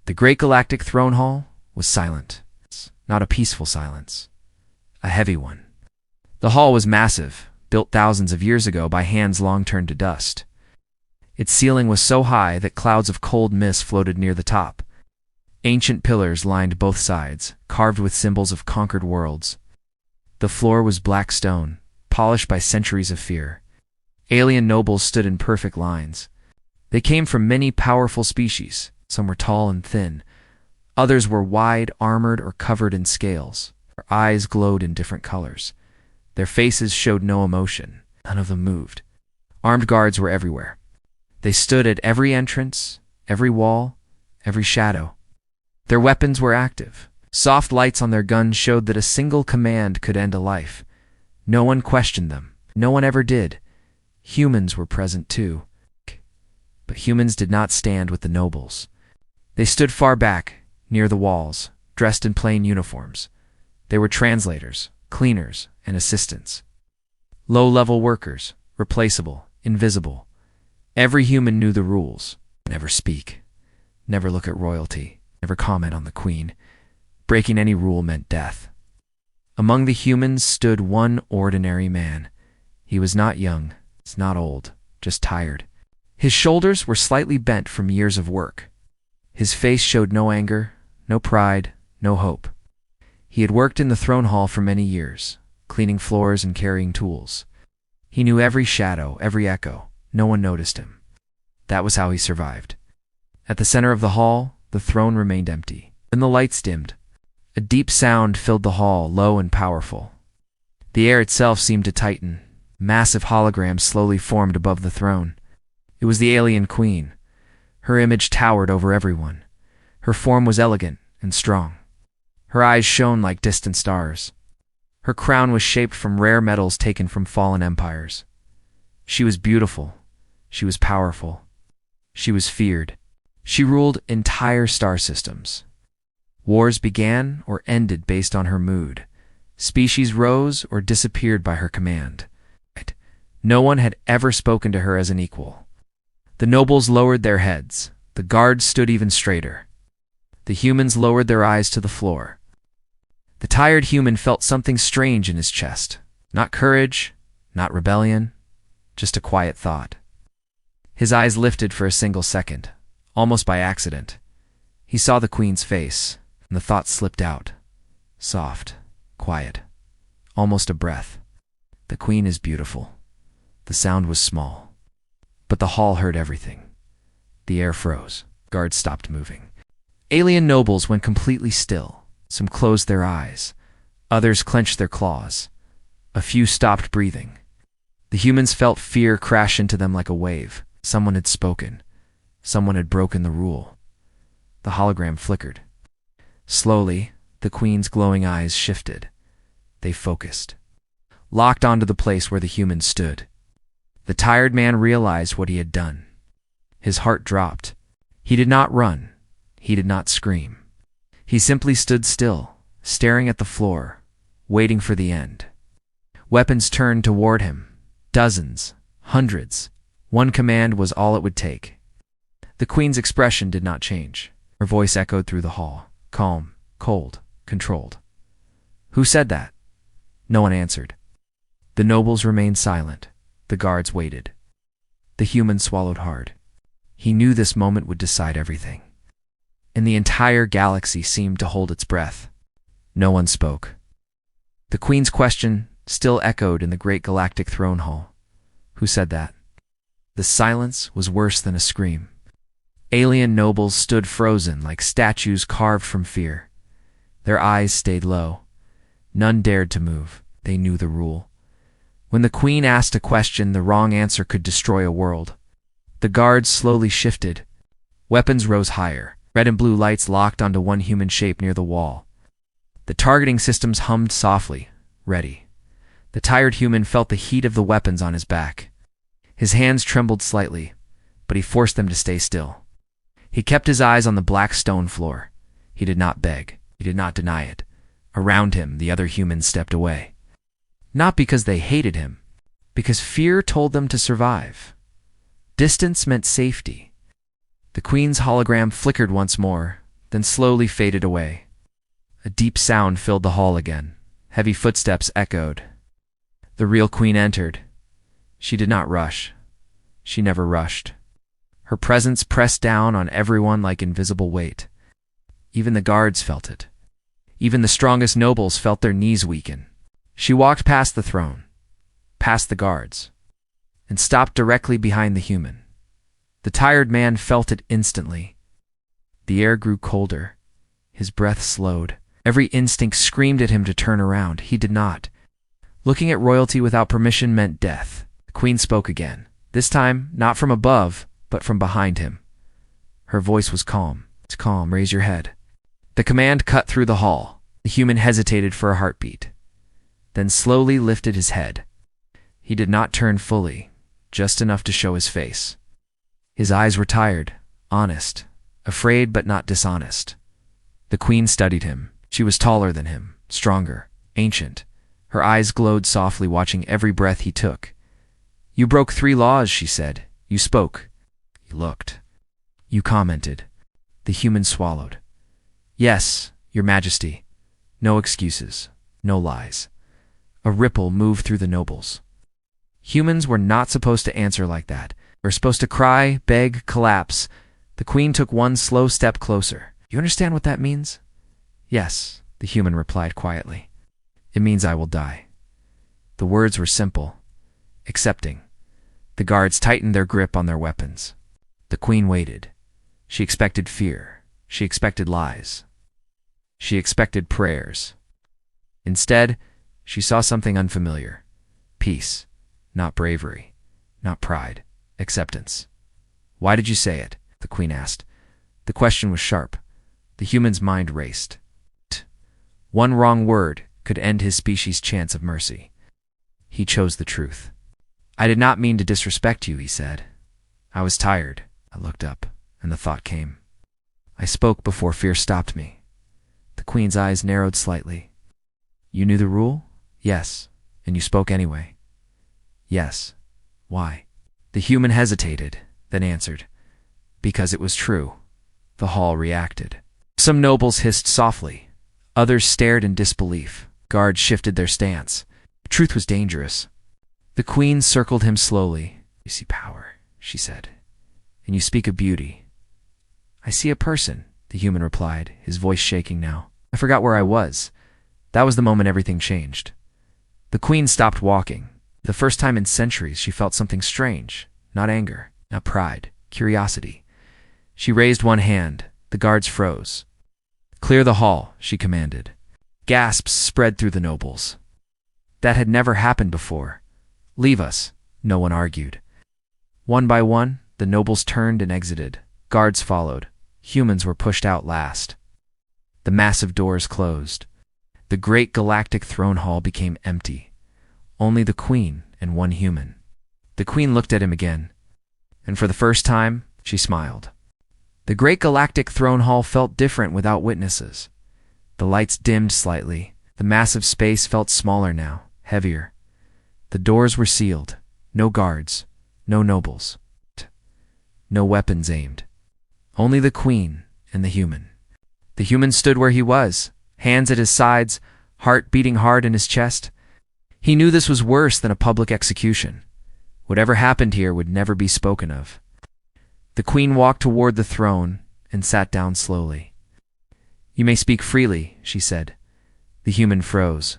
The great galactic throne hall was silent. Not a peaceful silence, a heavy one. The hall was massive, built thousands of years ago by hands long turned to dust. Its ceiling was so high that clouds of cold mist floated near the top. Ancient pillars lined both sides, carved with symbols of conquered worlds. The floor was black stone, polished by centuries of fear. Alien nobles stood in perfect lines. They came from many powerful species. Some were tall and thin. Others were wide, armored, or covered in scales. Their eyes glowed in different colors. Their faces showed no emotion. None of them moved. Armed guards were everywhere. They stood at every entrance, every wall, every shadow. Their weapons were active. Soft lights on their guns showed that a single command could end a life. No one questioned them. No one ever did. Humans were present too. But humans did not stand with the nobles. They stood far back, near the walls, dressed in plain uniforms. They were translators, cleaners, and assistants. Low-level workers, replaceable, invisible. Every human knew the rules. Never speak. Never look at royalty. Never comment on the queen. Breaking any rule meant death. Among the humans stood one ordinary man. He was not young, not old, just tired. His shoulders were slightly bent from years of work. His face showed no anger, no pride, no hope. He had worked in the throne hall for many years, cleaning floors and carrying tools. He knew every shadow, every echo. No one noticed him. That was how he survived. At the center of the hall, the throne remained empty. Then the lights dimmed. A deep sound filled the hall, low and powerful. The air itself seemed to tighten. Massive holograms slowly formed above the throne. It was the alien queen. Her image towered over everyone. Her form was elegant and strong. Her eyes shone like distant stars. Her crown was shaped from rare metals taken from fallen empires. She was beautiful. She was powerful. She was feared. She ruled entire star systems. Wars began or ended based on her mood. Species rose or disappeared by her command. No one had ever spoken to her as an equal. The nobles lowered their heads. The guards stood even straighter. The humans lowered their eyes to the floor. The tired human felt something strange in his chest. Not courage, not rebellion, just a quiet thought. His eyes lifted for a single second, almost by accident. He saw the queen's face, and the thought slipped out. Soft, quiet, almost a breath. The queen is beautiful. The sound was small, but the hall heard everything. The air froze. Guards stopped moving. Alien nobles went completely still. Some closed their eyes. Others clenched their claws. A few stopped breathing. The humans felt fear crash into them like a wave. Someone had spoken. Someone had broken the rule. The hologram flickered. Slowly, the queen's glowing eyes shifted. They focused, locked onto the place where the humans stood. The tired man realized what he had done. His heart dropped. He did not run. He did not scream. He simply stood still, staring at the floor, waiting for the end. Weapons turned toward him. Dozens, hundreds. One command was all it would take. The queen's expression did not change. Her voice echoed through the hall, calm, cold, controlled. Who said that? No one answered. The nobles remained silent. The guards waited. The human swallowed hard. He knew this moment would decide everything. And the entire galaxy seemed to hold its breath. No one spoke. The queen's question still echoed in the great galactic throne hall. Who said that? The silence was worse than a scream. Alien nobles stood frozen like statues carved from fear. Their eyes stayed low. None dared to move. They knew the rule. When the queen asked a question, the wrong answer could destroy a world. The guards slowly shifted. Weapons rose higher. Red and blue lights locked onto one human shape near the wall. The targeting systems hummed softly, ready. The tired human felt the heat of the weapons on his back. His hands trembled slightly, but he forced them to stay still. He kept his eyes on the black stone floor. He did not beg. He did not deny it. Around him, the other humans stepped away. Not because they hated him, because fear told them to survive. Distance meant safety. The queen's hologram flickered once more, then slowly faded away. A deep sound filled the hall again. Heavy footsteps echoed. The real queen entered. She did not rush. She never rushed. Her presence pressed down on everyone like invisible weight. Even the guards felt it. Even the strongest nobles felt their knees weaken. She walked past the throne, past the guards, and stopped directly behind the human. The tired man felt it instantly. The air grew colder. His breath slowed. Every instinct screamed at him to turn around. He did not. Looking at royalty without permission meant death. The queen spoke again, this time not from above, but from behind him. Her voice was calm. It's calm, raise your head. The command cut through the hall. The human hesitated for a heartbeat, then slowly lifted his head. He did not turn fully, just enough to show his face. His eyes were tired, honest, afraid but not dishonest. The queen studied him. She was taller than him, stronger, ancient. Her eyes glowed softly, watching every breath he took. You broke 3 laws, she said. You spoke. You looked. You commented. The human swallowed. Yes, Your Majesty. No excuses. No lies. A ripple moved through the nobles. Humans were not supposed to answer like that. They were supposed to cry, beg, collapse. The queen took one slow step closer. You understand what that means? Yes, the human replied quietly. It means I will die. The words were simple, accepting. The guards tightened their grip on their weapons. The queen waited. She expected fear. She expected lies. She expected prayers. Instead, she saw something unfamiliar. Peace, not bravery, not pride, acceptance. Why did you say it? The queen asked. The question was sharp. The human's mind raced. One wrong word could end his species' chance of mercy. He chose the truth. I did not mean to disrespect you, he said. I was tired. I looked up, and the thought came. I spoke before fear stopped me. The queen's eyes narrowed slightly. You knew the rule? Yes. And you spoke anyway? Yes. Why? The human hesitated, then answered. Because it was true. The hall reacted. Some nobles hissed softly. Others stared in disbelief. Guards shifted their stance. The truth was dangerous. The queen circled him slowly. You see power, she said. And you speak of beauty. I see a person, the human replied, his voice shaking now. I forgot where I was. That was the moment everything changed. The queen stopped walking. The first time in centuries she felt something strange. Not anger, not pride, curiosity. She raised one hand. The guards froze. Clear the hall, she commanded. Gasps spread through the nobles. That had never happened before. Leave us, no one argued. One by one, the nobles turned and exited. Guards followed. Humans were pushed out last. The massive doors closed. The great galactic throne hall became empty. Only the queen and one human. The queen looked at him again, and for the first time, she smiled. The great galactic throne hall felt different without witnesses. The lights dimmed slightly. The massive space felt smaller now, heavier. The doors were sealed. No guards, no nobles. No weapons aimed. Only the queen and the human. The human stood where he was, hands at his sides, heart beating hard in his chest. He knew this was worse than a public execution. Whatever happened here would never be spoken of. The queen walked toward the throne and sat down slowly. You may speak freely, she said. The human froze.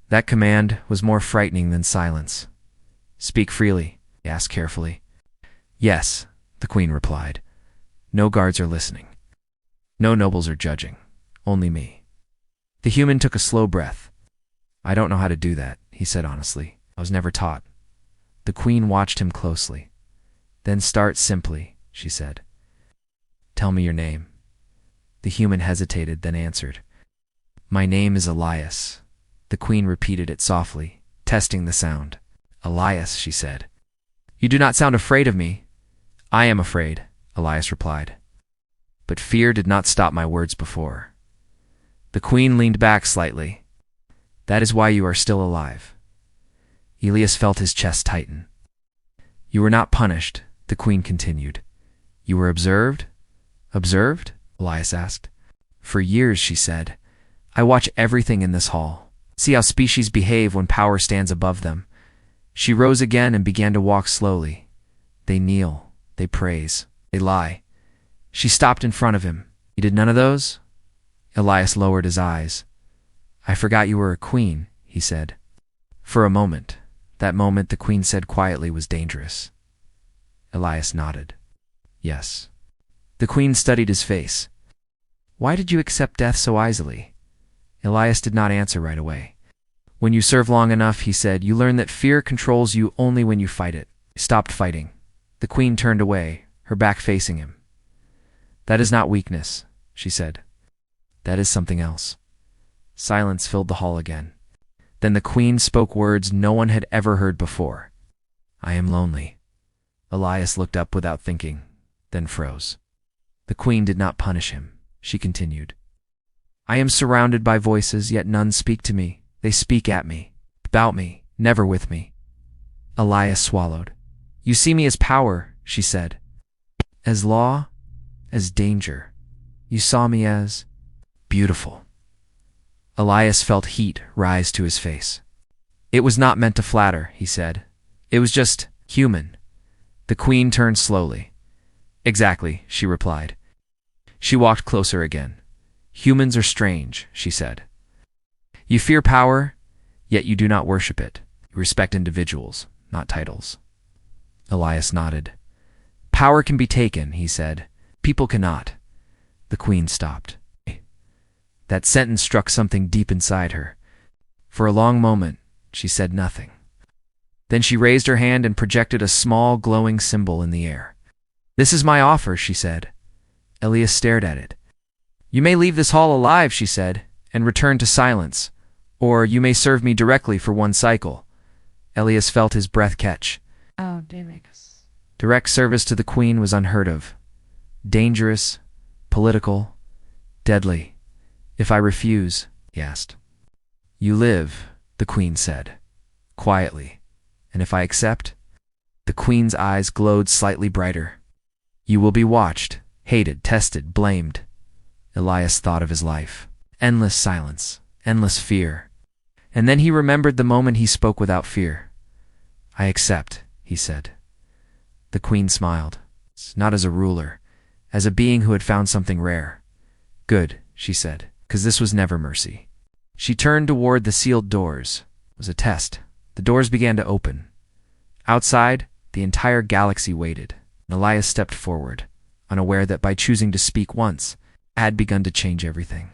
That command was more frightening than silence. Speak freely, he asked carefully. Yes, the queen replied. No guards are listening. No nobles are judging. Only me. The human took a slow breath. I don't know how to do that, he said honestly. I was never taught. The queen watched him closely. Then start simply, she said. Tell me your name. The human hesitated, then answered. My name is Elias. The queen repeated it softly, testing the sound. Elias, she said. You do not sound afraid of me. I am afraid, Elias replied. But fear did not stop my words before. The queen leaned back slightly. That is why you are still alive. Elias felt his chest tighten. You were not punished, the queen continued. You were observed? Observed? Elias asked. For years, she said. I watch everything in this hall. See how species behave when power stands above them. She rose again and began to walk slowly. They kneel, they praise, they lie. She stopped in front of him. You did none of those? Elias lowered his eyes. I forgot you were a queen, he said. For a moment. That moment, the queen said quietly, was dangerous. Elias nodded. Yes. The queen studied his face. Why did you accept death so easily? Elias did not answer right away. When you serve long enough, he said, you learn that fear controls you only when you fight it. He stopped fighting. The queen turned away, her back facing him. That is not weakness, she said. That is something else. Silence filled the hall again. Then the queen spoke words no one had ever heard before. I am lonely. Elias looked up without thinking, then froze. The queen did not punish him. She continued. I am surrounded by voices, yet none speak to me. They speak at me, about me, never with me. Elias swallowed. You see me as power, she said. As law, as danger. You saw me as beautiful. Elias felt heat rise to his face. It was not meant to flatter, he said. It was just human. The queen turned slowly. Exactly, she replied. She walked closer again. Humans are strange, she said. You fear power, yet you do not worship it. You respect individuals, not titles. Elias nodded. Power can be taken, he said. People cannot. The queen stopped. That sentence struck something deep inside her. For a long moment, she said nothing. Then she raised her hand and projected a small, glowing symbol in the air. This is my offer, she said. Elias stared at it. You may leave this hall alive, she said, and return to silence. Or you may serve me directly for one cycle. Elias felt his breath catch. Oh, Damicus. Direct service to the queen was unheard of. Dangerous, political, deadly. If I refuse, he asked. You live, the queen said, quietly. And if I accept? The queen's eyes glowed slightly brighter. You will be watched, hated, tested, blamed. Elias thought of his life. Endless silence, endless fear. And then he remembered the moment he spoke without fear. I accept, he said. The queen smiled, not as a ruler, as a being who had found something rare. Good, she said, because this was never mercy. She turned toward the sealed doors. It was a test. The doors began to open. Outside, the entire galaxy waited. Elias stepped forward, unaware that by choosing to speak once, had begun to change everything.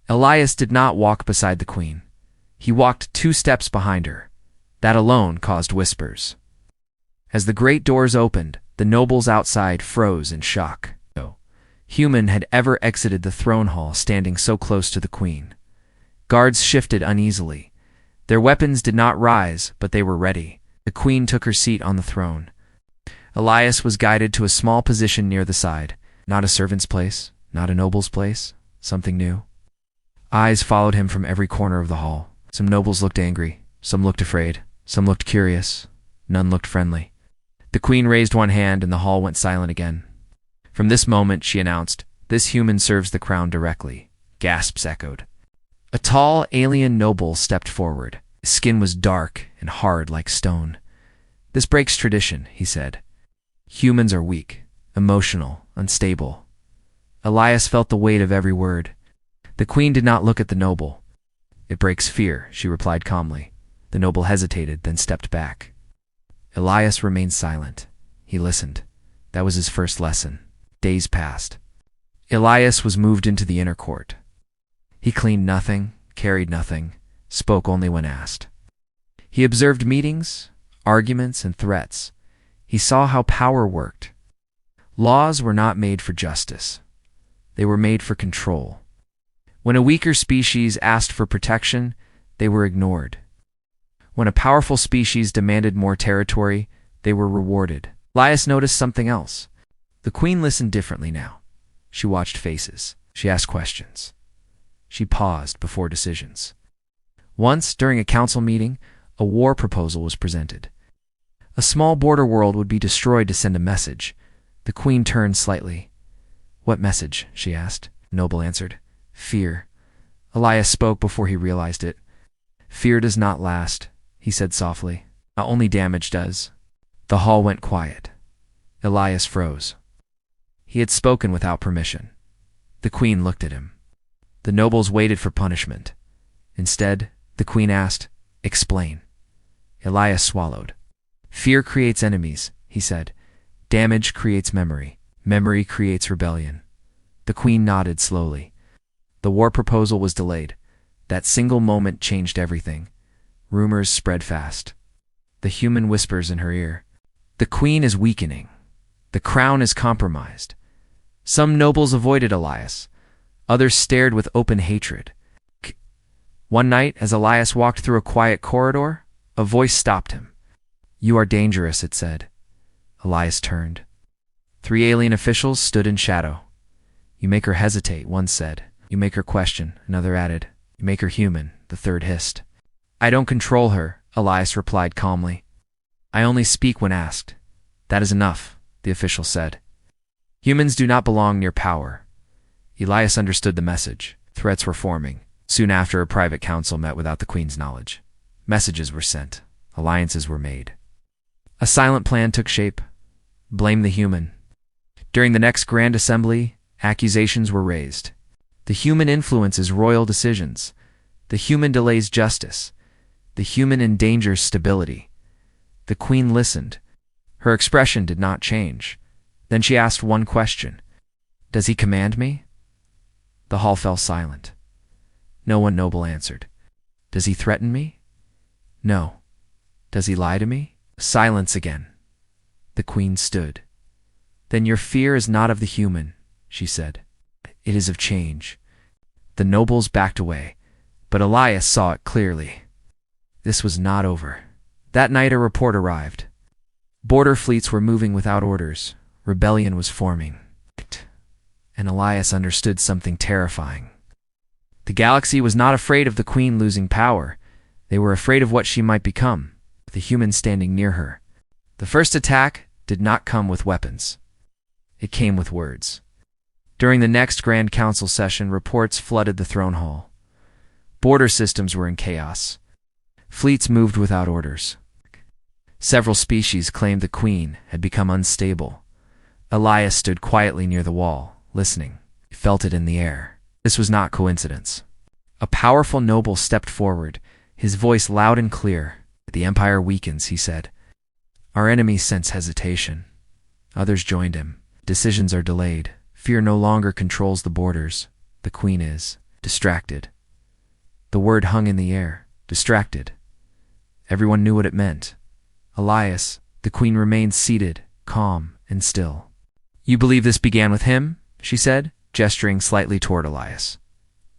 Elias did not walk beside the queen. He walked 2 steps behind her. That alone caused whispers. As the great doors opened, the nobles outside froze in shock. No human had ever exited the throne hall standing so close to the queen. Guards shifted uneasily. Their weapons did not rise, but they were ready. The queen took her seat on the throne. Elias was guided to a small position near the side. Not a servant's place, not a noble's place, something new. Eyes followed him from every corner of the hall. Some nobles looked angry, some looked afraid, some looked curious, none looked friendly. The queen raised one hand and the hall went silent again. From this moment, she announced, this human serves the crown directly. Gasps echoed. A tall, alien noble stepped forward. His skin was dark and hard like stone. This breaks tradition, he said. Humans are weak, emotional, unstable. Elias felt the weight of every word. The queen did not look at the noble. It breaks fear, she replied calmly. The noble hesitated, then stepped back. Elias remained silent. He listened. That was his first lesson. Days passed. Elias was moved into the inner court. He cleaned nothing, carried nothing, spoke only when asked. He observed meetings, arguments, and threats. He saw how power worked. Laws were not made for justice. They were made for control. When a weaker species asked for protection, they were ignored. When a powerful species demanded more territory, they were rewarded. Elias noticed something else. The queen listened differently now. She watched faces. She asked questions. She paused before decisions. Once, during a council meeting, a war proposal was presented. A small border world would be destroyed to send a message. The queen turned slightly. What message? She asked. Noble answered. Fear. Elias spoke before he realized it. Fear does not last, he said softly. Only damage does. The hall went quiet. Elias froze. He had spoken without permission. The queen looked at him. The nobles waited for punishment. Instead, the queen asked, Explain. Elias swallowed. Fear creates enemies, he said. Damage creates memory. Memory creates rebellion. The queen nodded slowly. The war proposal was delayed. That single moment changed everything. Rumors spread fast. The human whispers in her ear. The queen is weakening. The crown is compromised. Some nobles avoided Elias. Others stared with open hatred. One night, as Elias walked through a quiet corridor, a voice stopped him. You are dangerous, it said. Elias turned. 3 alien officials stood in shadow. You make her hesitate, one said. You make her question, another added. You make her human, the third hissed. I don't control her, Elias replied calmly. I only speak when asked. That is enough, the official said. Humans do not belong near power. Elias understood the message. Threats were forming. Soon after, a private council met without the queen's knowledge. Messages were sent. Alliances were made. A silent plan took shape. Blame the human. During the next grand assembly, accusations were raised. The human influences royal decisions. The human delays justice. The human endangers stability. The queen listened. Her expression did not change. Then she asked one question. Does he command me? The hall fell silent. No one noble answered. Does he threaten me? No. Does he lie to me? Silence again. The queen stood. Then your fear is not of the human, she said. It is of change. The nobles backed away, but Elias saw it clearly. This was not over. That night a report arrived. Border fleets were moving without orders. Rebellion was forming. And Elias understood something terrifying. The galaxy was not afraid of the queen losing power. They were afraid of what she might become, the humans standing near her. The first attack did not come with weapons. It came with words. During the next Grand Council session, reports flooded the throne hall. Border systems were in chaos. Fleets moved without orders. Several species claimed the queen had become unstable. Elias stood quietly near the wall, listening. He felt it in the air. This was not coincidence. A powerful noble stepped forward, his voice loud and clear. The empire weakens, he said. Our enemies sense hesitation. Others joined him. Decisions are delayed. Fear no longer controls the borders. The queen is distracted. The word hung in the air. Distracted. Everyone knew what it meant. Elias, the queen remained seated, calm and still. You believe this began with him? She said, gesturing slightly toward Elias.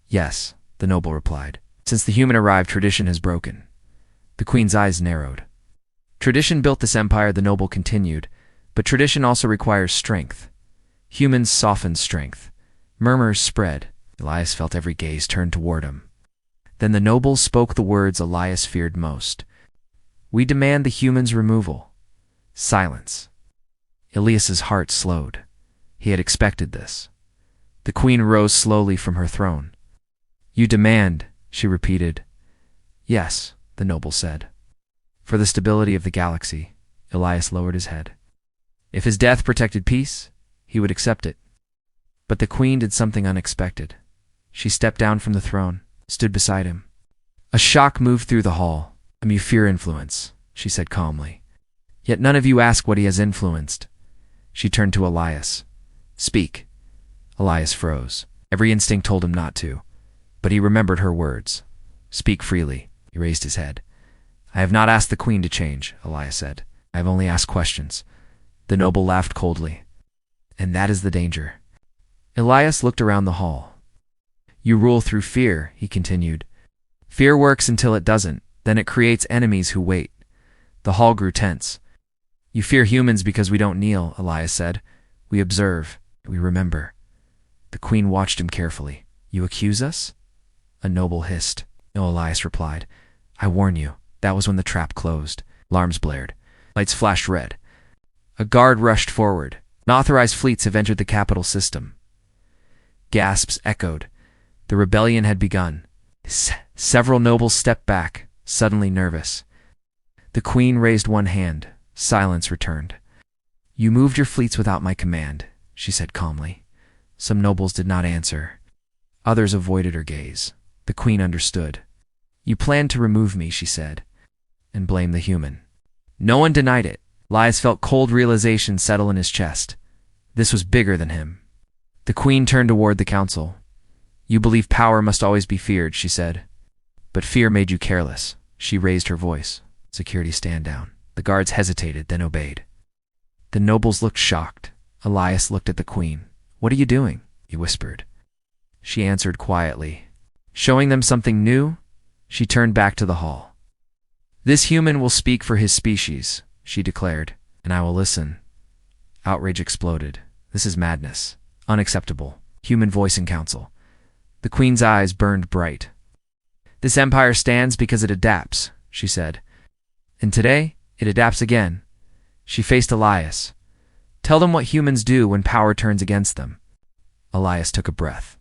Yes, the noble replied. Since the human arrived, tradition has broken. The queen's eyes narrowed. Tradition built this empire, the noble continued, but tradition also requires strength. Humans softened strength. Murmurs spread. Elias felt every gaze turned toward him. Then the noble spoke the words Elias feared most. We demand the human's removal. Silence. Elias's heart slowed. He had expected this. The queen rose slowly from her throne. You demand, she repeated. Yes, the noble said. For the stability of the galaxy, Elias lowered his head. If his death protected peace, he would accept it. But the queen did something unexpected. She stepped down from the throne, stood beside him. A shock moved through the hall. You fear influence, she said calmly. Yet none of you ask what he has influenced. She turned to Elias. Speak. Elias froze. Every instinct told him not to, but he remembered her words. Speak freely. He raised his head. I have not asked the queen to change, Elias said. I have only asked questions. The noble laughed coldly. And that is the danger. Elias looked around the hall. You rule through fear, he continued. Fear works until it doesn't. Then it creates enemies who wait. The hall grew tense. You fear humans because we don't kneel, Elias said. We observe. We remember. The queen watched him carefully. You accuse us? A noble hissed. No, Elias replied. I warn you. That was when the trap closed. Alarms blared. Lights flashed red. A guard rushed forward. Unauthorized fleets have entered the capital system. Gasps echoed. The rebellion had begun. Several nobles stepped back, suddenly nervous. The queen raised one hand. Silence returned. "You moved your fleets without my command," she said calmly. Some nobles did not answer. Others avoided her gaze. The queen understood. "You planned to remove me," she said, "and blame the human." No one denied it. Elias felt cold realization settle in his chest. This was bigger than him. The queen turned toward the council. "You believe power must always be feared," she said. "But fear made you careless." She raised her voice. "Security, stand down." The guards hesitated, then obeyed. The nobles looked shocked. Elias looked at the queen. "What are you doing?" he whispered. She answered quietly. "Showing them something new?" She turned back to the hall. "This human will speak for his species," she declared, "and I will listen." Outrage exploded. "This is madness. Unacceptable." Human voice in council. The queen's eyes burned bright. "This empire stands because it adapts," she said. "And today, it adapts again." She faced Elias. "Tell them what humans do when power turns against them." Elias took a breath.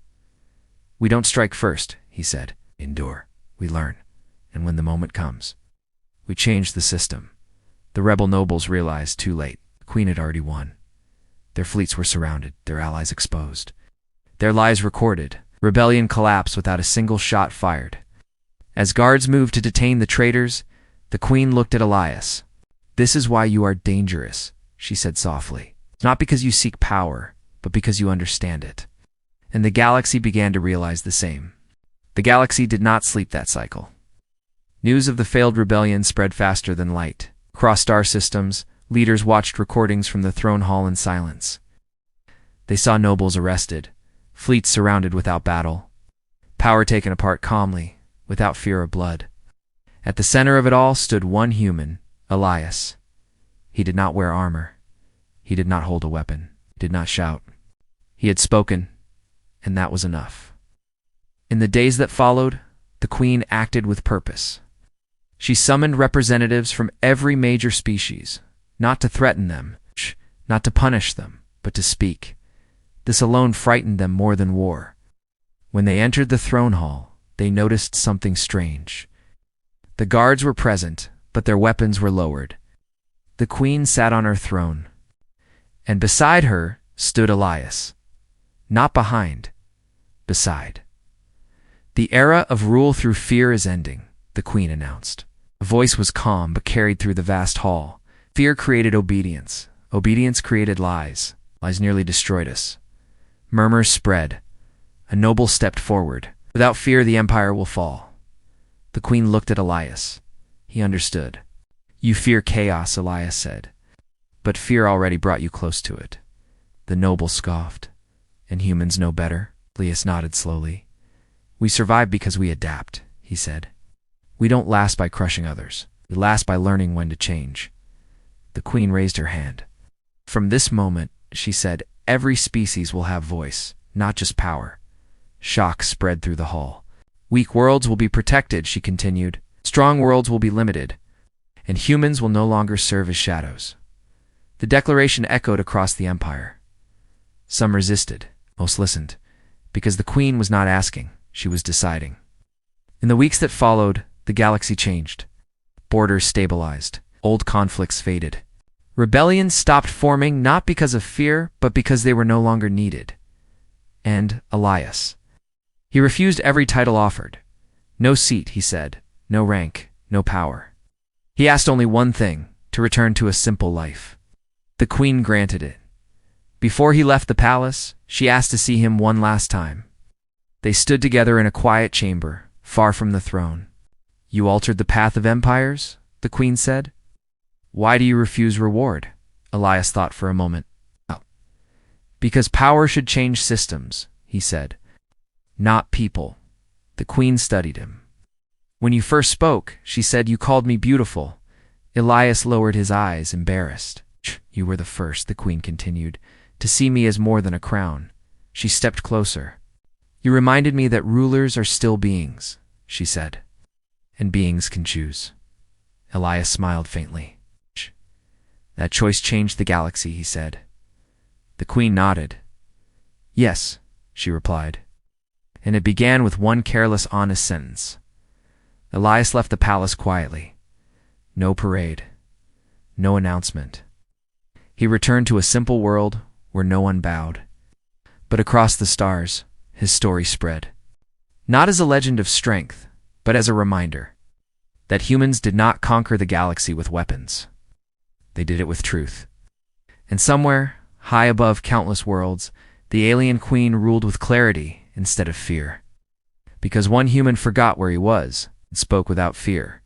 "We don't strike first," he said. "Endure. We learn. And when the moment comes, we change the system." The rebel nobles realized too late. The queen had already won. Their fleets were surrounded, their allies exposed. Their lives recorded. Rebellion collapsed without a single shot fired. As guards moved to detain the traitors, the queen looked at Elias. "This is why you are dangerous," she said softly. "Not because you seek power, but because you understand it." And the galaxy began to realize the same. The galaxy did not sleep that cycle. News of the failed rebellion spread faster than light. Across star systems, leaders watched recordings from the throne hall in silence. They saw nobles arrested, fleets surrounded without battle, power taken apart calmly, without fear of blood. At the center of it all stood one human, Elias. He did not wear armor. He did not hold a weapon. He did not shout. He had spoken, and that was enough. In the days that followed, the queen acted with purpose. She summoned representatives from every major species, not to threaten them, not to punish them, but to speak. This alone frightened them more than war. When they entered the throne hall, they noticed something strange. The guards were present, but their weapons were lowered. The queen sat on her throne, and beside her stood Elias. Not behind, beside. "The era of rule through fear is ending," the queen announced. Her voice was calm but carried through the vast hall. Fear created obedience. Obedience created lies. Lies nearly destroyed us. Murmurs spread. A noble stepped forward. "Without fear, the empire will fall." The queen looked at Elias. He understood. "You fear chaos," Elias said. "But fear already brought you close to it." The noble scoffed. "And humans know better?" Elias nodded slowly. "We survive because we adapt," he said. "We don't last by crushing others. We last by learning when to change." The queen raised her hand. "From this moment," she said, "every species will have voice, not just power." Shock spread through the hall. "Weak worlds will be protected," she continued. "Strong worlds will be limited, and humans will no longer serve as shadows." The declaration echoed across the empire. Some resisted, most listened, because the queen was not asking, she was deciding. In the weeks that followed, the galaxy changed. Borders stabilized. Old conflicts faded. Rebellions stopped forming not because of fear, but because they were no longer needed. And Elias. He refused every title offered. No seat, he said. No rank, no power. He asked only one thing, to return to a simple life. The queen granted it. Before he left the palace, she asked to see him one last time. They stood together in a quiet chamber, far from the throne. "You altered the path of empires?" the queen said. "Why do you refuse reward?" Elias thought for a moment. "Oh. Because power should change systems," he said. "Not people." The queen studied him. "When you first spoke," she said, "you called me beautiful." Elias lowered his eyes, embarrassed. "You were the first," the queen continued, "to see me as more than a crown." She stepped closer. "You reminded me that rulers are still beings," she said. "And beings can choose." Elias smiled faintly. "That choice changed the galaxy," he said. The queen nodded. "Yes," she replied. And it began with one careless, honest sentence. Elias left the palace quietly. No parade. No announcement. He returned to a simple world where no one bowed. But across the stars, his story spread. Not as a legend of strength, but as a reminder that humans did not conquer the galaxy with weapons. They did it with truth. And somewhere, high above countless worlds, the alien queen ruled with clarity instead of fear. Because one human forgot where he was and spoke without fear.